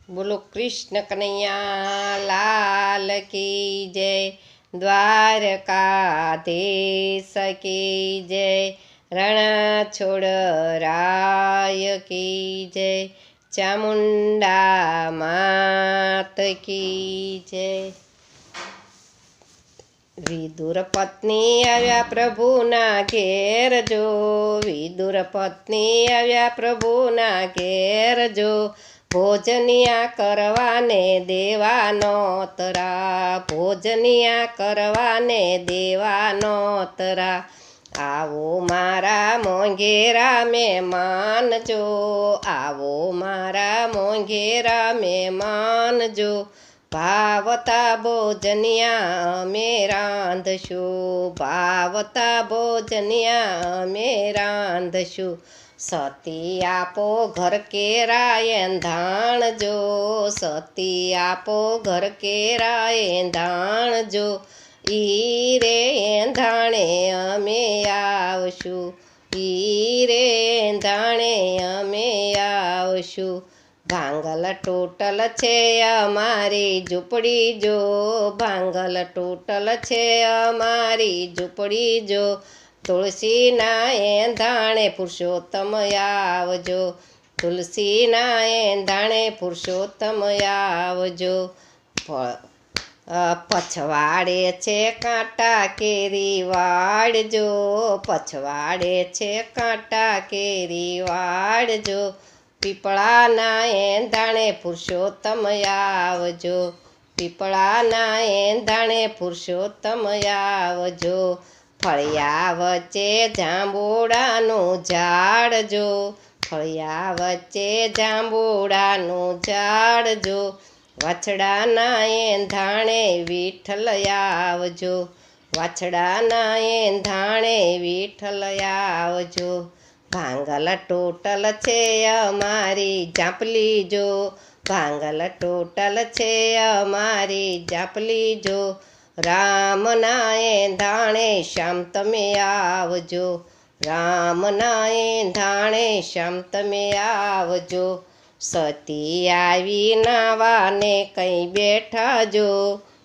બોલો કૃષ્ણ કનૈયા લાલ કી જય, દ્વારકાધીશ કી જય, રણછોડ રાય કી જય, ચામુંડા માત કી જય। વિદુર પત્ની આવ્યા પ્રભુના ઘેર જો, વિદુર પત્ની આવ્યા પ્રભુના ઘેર જો, ભોજનિયા કરવાને દેવાનો તરા, ભોજનિયા કરવાને દેવાનો તરા। આવો મારા મોંઘેરા મહેમાન જો, આવો મારા મોંઘેરા મહેમાન જો, ભાવતા ભોજનિયા અમે રાંધશું, ભાવતા ભોજનિયા અમે રાંધશું। સતી આપો ઘર કેરા એંધાણ જો, સતી આપો ઘર કેરા એંધાણ જો, ઈ રે એંધાણે અમે આવશું, ઈ રે એંધાણે અમે આવશું। ભાંગલ ટોટલ છે અમારી ઝૂંપડી જો, ભાંગલ ટોટલ છે અમારી ઝૂંપડી જો, તુલસીના એંધાણે પુરુષોત્તમ આવજો, તુલસીના એંધાણે પુરુષોત્તમ આવજો। પછવાડે છે કાંટા કેરી વાળજો, પછવાડે છે કાંટા કેરી વાળજો, પીપળાના એંધાણે પુરુષોત્તમ આવજો, પીપળાના એંધાણે પુરુષોત્તમ આવજો। ફળિયા વચ્ચે જાંબુડાનું ઝાડ જો, ફળિયા વચ્ચે જાંબુડાનું ઝાડ જો, વાછડાના એંધાણે વિઠ્ઠલ આવજો, વાછડાના એંધાણે વિઠ્ઠલ આવજો। ભાંગલ ટોટલ છે અમારી જાપલી જો, ભાંગલ ટોટલ છે અમારી જાપલી જો, રામના એંધાણે શ્યામ તમે આવજો, રામના એંધાણે શ્યામ તમે આવજો। સતી આવી નાવાને કંઈ બેઠા જો,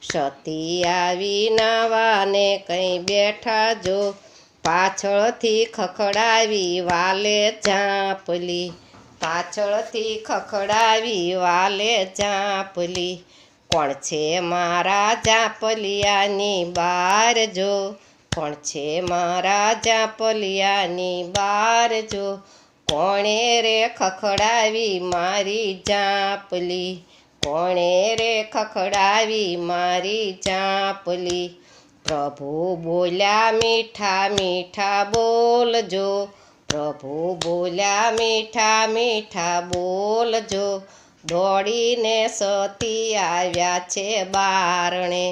સતી આવી નાવાને કંઈ બેઠા જો, પાછળથી ખખડાવી વાલે ઝાંપલી, પાછળથી ખખડાવી વાલે ઝાંપલી। કોણ છે મારા ઝાંપલિયાની બાર જો, કોણ છે મારા ઝાંપલિયાની બાર જો, કોણે રે ખખડાવી મારી ઝાંપલી, કોણે રે ખખડાવી મારી ઝાંપલી। પ્રભુ બોલ્યા મીઠા મીઠા બોલજો, પ્રભુ બોલ્યા મીઠા મીઠા બોલજો, દોડીને સતી આવ્યા છે બારણે,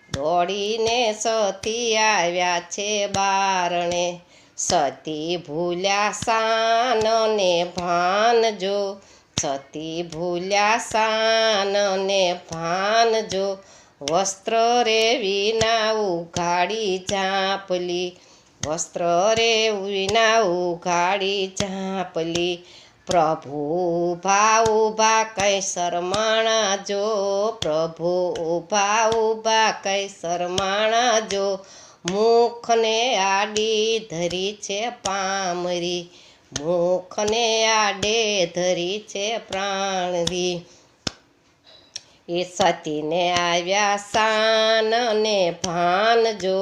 દોડીને સતી આવ્યા છે બારણે। સતી ભૂલ્યા સાનને ભાનજો, સતી ભૂલ્યા સાનને ભાનજો, વસ્ત્ર રે વિના ઉઘાડી ઝાંપલી, વસ્ત્ર રે વિના ઉઘાડી ઝાંપલી। પ્રભુ ઊભા ઊભા કઈ શરમાણા જો, પ્રભુ ઊભા ઊભા કઈ શરમાણા જો, મુખને આડી ધરી છે પામરી, મુખને આડે ધરી છે પ્રાણરી। એ સતીને આવ્યા સાનને ભાનજો,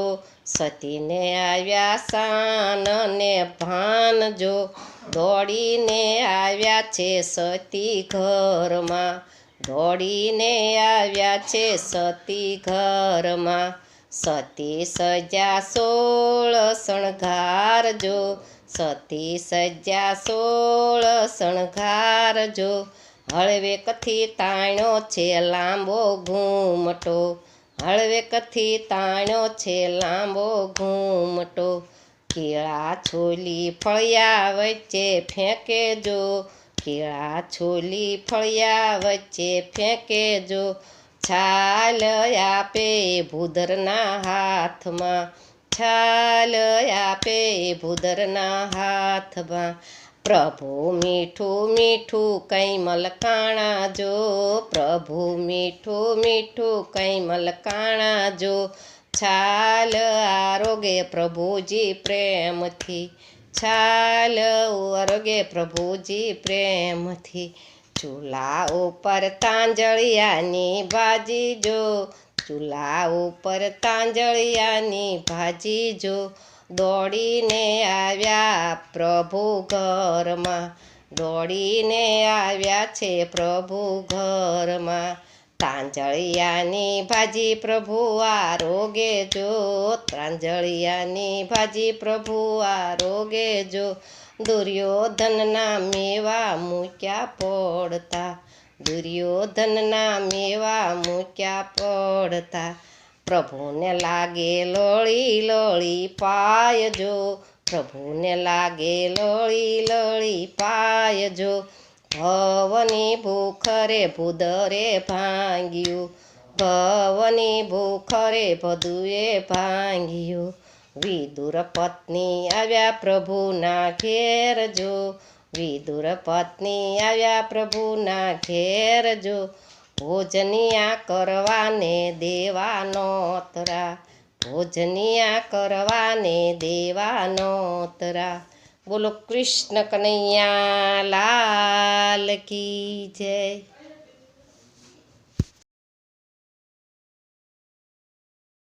સતીને આવ્યા સાનને ભાનજો, દોડીને આવ્યા છે સતી ઘરમાં, દોડીને આવ્યા છે સતી ઘરમાં। સતી સજા 16 શણગારજો, સતી સજા 16 શણગારજો, હળવેકથી તાણ્યો છે લાંબો ઘૂમટો, હળવેકથી તાણ્યો છે લાંબો ઘૂમટો। કેળા છોલી ફળિયા વચ્ચે ફેંકેજો, કેળા છોલી ફળિયા વચ્ચે ફેંકેજો, છાલ આપે ભૂદરના હાથમાં, છાલ આપે ભૂદરના હાથમાં। પ્રભુ મીઠું મીઠું કઈ મલકાણા જો, પ્રભુ મીઠું મીઠું કઈ મલકાણા જો, છાલ આરોગે પ્રભુજી પ્રેમથી, છાલ આરોગે પ્રભુજી પ્રેમથી, ચૂલા ઉપર તાંજળિયાની ભાજી જો, ચૂલા ઉપર તાંજળિયાની ભાજી જો, દોડીને આવ્યા પ્રભુ ઘરમાં, દોડીને આવ્યા છે પ્રભુ ઘરમાં, તાંજળિયાની ભાજી પ્રભુ આરોગે જો, તાંજળિયાની ભાજી પ્રભુ આરોગે જો, દુર્યોધનના મેવા મૂક્યા પડતા, દુર્યોધનના મેવા મૂક્યા પડતા, પ્રભુને લાગે લોળી લોળી પાયજો, પ્રભુને લાગે લોળી લોળી પાયજો, ભવની ભૂખ રે ભૂદરે ભાંગ્યું, ભવની ભૂખ રે ભદુએ ભાંગ્યું, વિદુર પત્ની આવ્યા પ્રભુના ઘેર જો, વિદુર પત્ની આવ્યા પ્રભુના ઘેર જો, ભોજનિયા કરવાને દેવા નોતરા, ભોજનિયા કરવાને દેવા નોતરા. બોલો કૃષ્ણ કનૈયા લાલ કી જય.